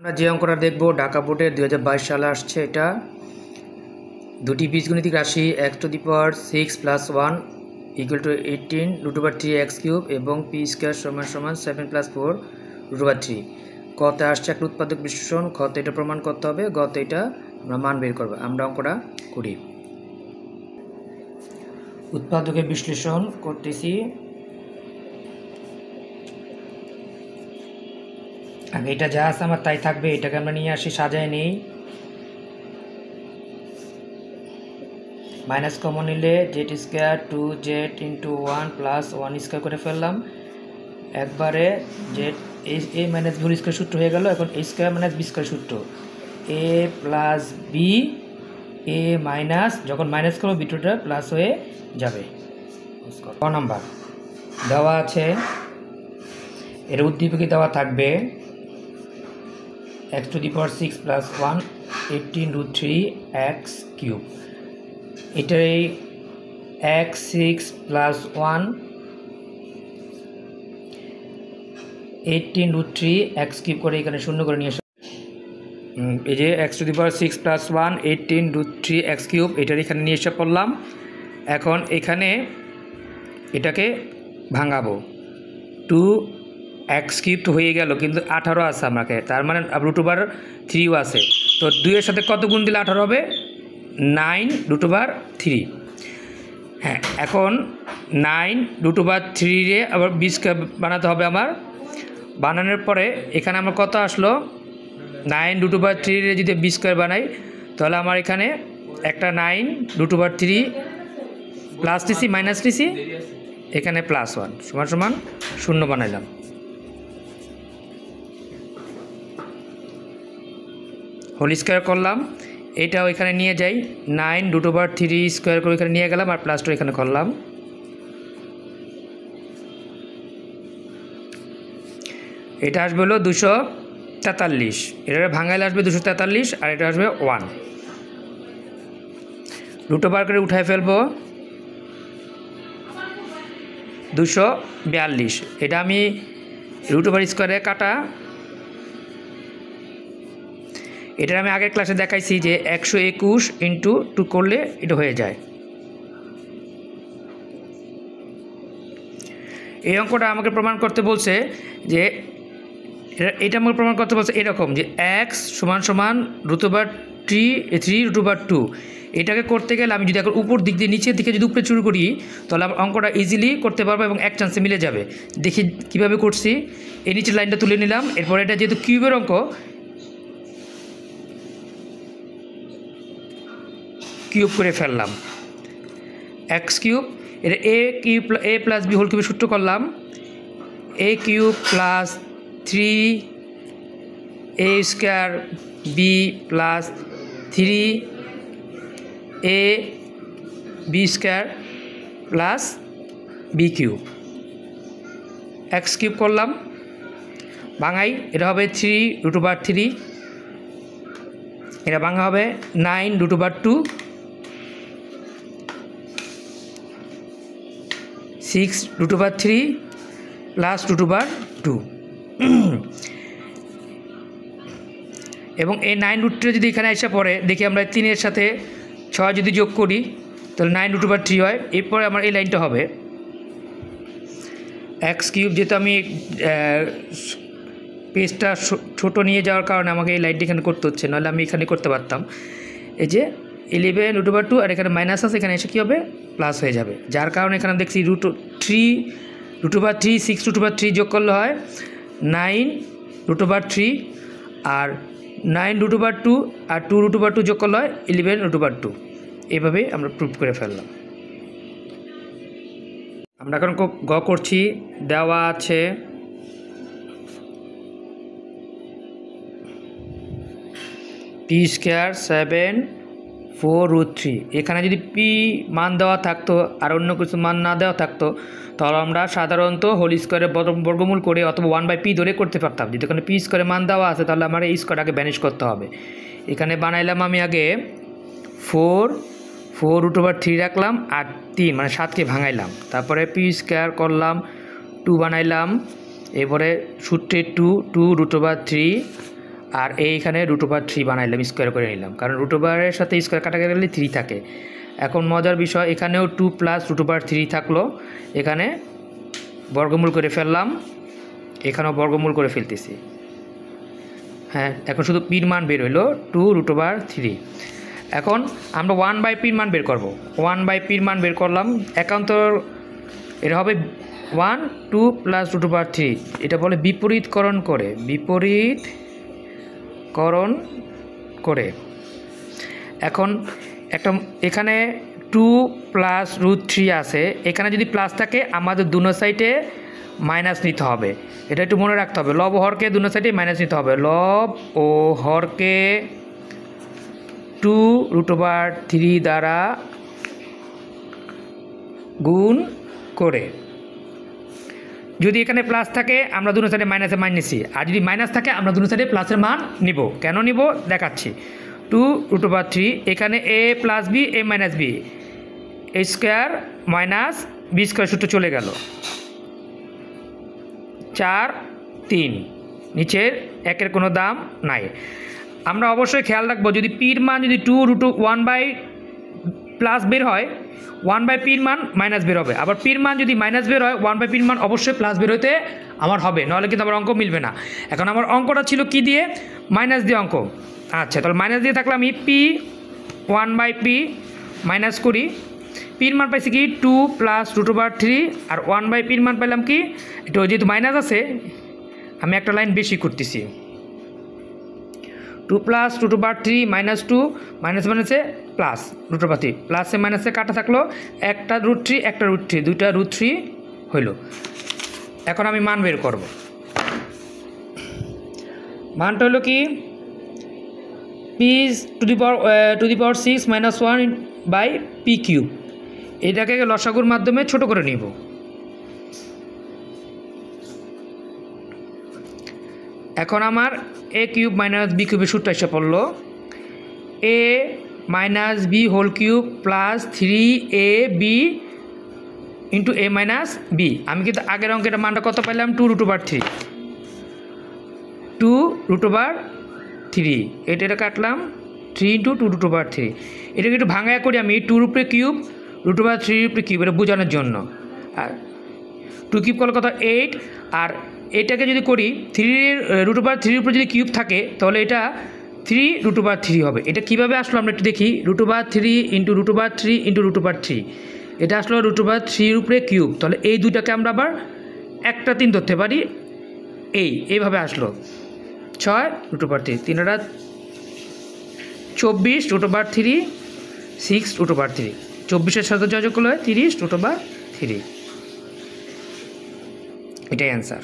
আমরা যে অঙ্কটা দেখব ঢাকা বোর্ডে 2022 সালে আসছে। এটা দুটি বীজগণিতিক রাশি x to the power 6 + 1 = 18 √3x³ এবং p² = 7 + 4 √3। কতে আসছে একটা উৎপাদক বিশ্লেষণ, খতে এটা প্রমাণ করতে হবে, গতে এটা আমরা মান বের করব। আমরা অঙ্কটা করি। উৎপাদকের বিশ্লেষণ করতেছি। আগে এটা যা আছে আমার তাই থাকবে, এটাকে আমরা নিয়ে আসি, সাজায় নেই। মাইনাস কমন নিলে z² 2z × 1 + 1² করে ফেললাম। একবারে z a minus b square সূত্র হয়ে গেল। এখন a² - b² সূত্র, a + b a মাইনাস, যখন মাইনাস করবো বিটুটা প্লাস হয়ে যাবে। ক নাম্বার দেওয়া আছে, এর উদ্দীপকে দেওয়া থাকবে x to the power 6 + 1 18 √3x³। এটার এই x6 + 1 18 √3x³ করে এখানে শূন্য করে নিয়ে আসা। এই যে x to the power 6 + 1 18 √3x³ এটার এখানে নিয়ে এসে পড়লাম। এখন এখানে এটাকে ভাঙাবো, 2x³ তো হয়ে গেল, কিন্তু 18 আছে আমাকে, তার মানে √3ও আছে। তো 2-এর সাথে কত গুণ দিলে 18 হবে? 9 √3। হ্যাঁ, এখন 9 √3 আবার b² বানাতে হবে আমার। বানানোর পরে এখানে আমার কত আসলো? 9 √3 যদি b² বানাই, তাহলে আমার এখানে একটা 9 √3 প্লাস টিসি মাইনাস টিসি, এখানে +1 = 0 বানাইলাম। হোল স্কোয়ার করলাম, এটাও এখানে নিয়ে যাই, 9 √3² করে এখানে নিয়ে গেলাম, আর +2 এখানে করলাম। এটা আসবে হলো 243, এটা ভাঙাইলে আসবে 243, আর এটা আসবে 1। √, করে উঠায় ফেলবো 242। এটা আমি √² কাটা, এটা আমি আগের ক্লাসে দেখাইছি যে 121 × 2 করলে এটা হয়ে যায়। এই অঙ্কটা আমাকে প্রমাণ করতে বলছে যে এটা আমাকে প্রমাণ করতে বলছে এরকম যে x √3 √2। এটাকে করতে গেলে আমি যদি এখন উপর দিক দিয়ে নিচের দিকে যদি উপরে শুরু করি, তাহলে আমার অঙ্কটা ইজিলি করতে পারবো এবং এক চান্সে মিলে যাবে। দেখি কিভাবে করছি। এই নিচের লাইনটা তুলে নিলাম। এরপর এটা যেহেতু কিউবের অঙ্ক, কিউব করে ফেললাম, x³ এটা a + b হোল কিউবের সূত্র করলাম, a³ + 3a² b + 3a b² + b³ x³ করলাম। ভাঙাই, এটা হবে 3 √3, এটা ভাঙা হবে 9 √2, 6 √3 + √2। এবং এই 9 √3 যদি এখানে এসে পড়ে, দেখি আমরা 3-এর সাথে 6 যদি যোগ করি, তাহলে 9 √3 হয়। এরপরে আমার এই লাইনটা হবে x³, যেহেতু আমি পেজটা ছোট নিয়ে যাওয়ার কারণে আমাকে এই লাইনটি এখানে করতে হচ্ছে, নাহলে আমি এখানে করতে পারতাম। এই যে 11 √2, আর এখানে মাইনাস আছে, এখানে এসে কী হবে? প্লাস হয়ে যাবে। যার কারণে এখানে দেখছি √3 6 √3 যোগ করলে হয় 9 √3, আর 9 √2 আর 2 √2 যোগ করলে হয় 11 √2। এইভাবে আমরা প্রুভ করে ফেললাম। আমরা এখন গ করছি। দেওয়া আছে p² 7 4 √3। এখানে যদি p মান দেওয়া থাকতো আর অন্য কিছু মান না দেওয়া থাকতো, তাহলে আমরা সাধারণত হোল স্কোয়ারের বর্গমূল করে অথবা 1/p ধরে করতে পারতাম। যদি এখানে p² মান দেওয়া আছে, তাহলে আমার এই স্কোয়ারটাকে ব্যানিশ করতে হবে। এখানে বানাইলাম আমি আগে 4 √3 রাখলাম, আর 3 মানে 7কে ভাঙাইলাম, তারপরে p² করলাম, 2 বানাইলাম, এরপরে সূত্রে 2 √3 আর এইখানে √3 বানাইলাম, স্কোয়ার করে নিলাম, কারণ √এর সাথে স্কোয়ার কাটা গেলে 3 থাকে। এখন মজার বিষয়, এখানেও 2 প্লাস √3 থাকলো, এখানে বর্গমূল করে ফেললাম, এখানেও বর্গমূল করে ফেলতেছি। হ্যাঁ, এখন শুধু পির মান বের হইলো 2√3। এখন আমরা 1/p মান বের করব। 1/p মান বের করলাম, একান্তর এটা হবে 1 2 প্লাস √3। এটা বলে বিপরীতকরণ করে, বিপরীতকরণ করে। এখন একটা এখানে 2 প্লাস √3 আছে, এখানে যদি প্লাস থাকে আমাদের দুনো সাইডে মাইনাস নিতে হবে। এটা একটু মনে রাখতে হবে, লব ও হরকে দুনো সাইডে মাইনাস নিতে হবে। লব ও হরকে 2√3 দ্বারা গুণ করে। যদি এখানে প্লাস থাকে আমরা দুনো সাইডে মাইনাসে মান নিছি, আর যদি মাইনাস থাকে আমরা দুনো সাইডে প্লাসের মান নিব। কেন নিব দেখাচ্ছি। 2√3, এখানে a plus B a minus B, a square minus B square সূত্র চলে গেল। 4 3, নিচের একের কোনো দাম নাই। আমরা অবশ্যই খেয়াল রাখবো, যদি পির মান যদি 2√1 প্লাস বের হয়, 1/p মান মাইনাস বের হবে। আবার পির মান যদি মাইনাস বের হয়, 1/p মান অবশ্যই প্লাস বের হতে আমার হবে, নাহলে কিন্তু আমার অঙ্ক মিলবে না। এখন আমার অঙ্কটা ছিল কি দিয়ে? মাইনাস দিয়ে অঙ্ক। আচ্ছা, তাহলে মাইনাস দিয়ে থাকলে আমি p 1/p মাইনাস করি। পির মান পাইছি কি 2 প্লাস √3, আর 1/p মান পাইলাম কি, এটা যেহেতু মাইনাস আছে আমি একটা লাইন বেশি করতেছি। 2 প্লাস √3 মাইনাস 2, মাইনাস মাইনাসে প্লাস √3, প্লাসে মাইনাসে কাটা থাকলো, একটা √3 একটা √3, দুইটা √3 হইল। এখন আমি মান বের করব। মানটা হলো কি, p to the power 6 minus 1/p³। এটাকে লসাগুর মাধ্যমে ছোট করে নিব। এখন আমার a³ মাইনাস b³ সূত্র এসে পড়লো, a minus b whole cube plus 3ab into a minus b। আমি কিন্তু আগের অঙ্কের মানটা কত পাইলাম? 2√3, 2√3। এটা কাটলাম 3 × 2√3। এটাকে একটু ভাঙায়া করি আমি, 2 উপরে কিউব √3 উপরে কিউব, এটা বোঝানোর জন্য। আর 2 কিউব করলে কত? 8। আর এটাকে যদি করি 3√3 উপরে যদি কিউব থাকে তাহলে এটা 3√3 হবে। এটা কিভাবে আসলো আমরা একটু দেখি। √3 ইন্টু √3 ইন্টু √3, এটা আসলো √3 উপরে কিউব। তাহলে এই দুইটাকে আমরা আবার একটা 3 ধরতে পারি, এইভাবে আসলো 6√3, 3 24 √3, 6 √3, 24-এর সাথে যোগ করলে 30 √3। এটাই অ্যান্সার।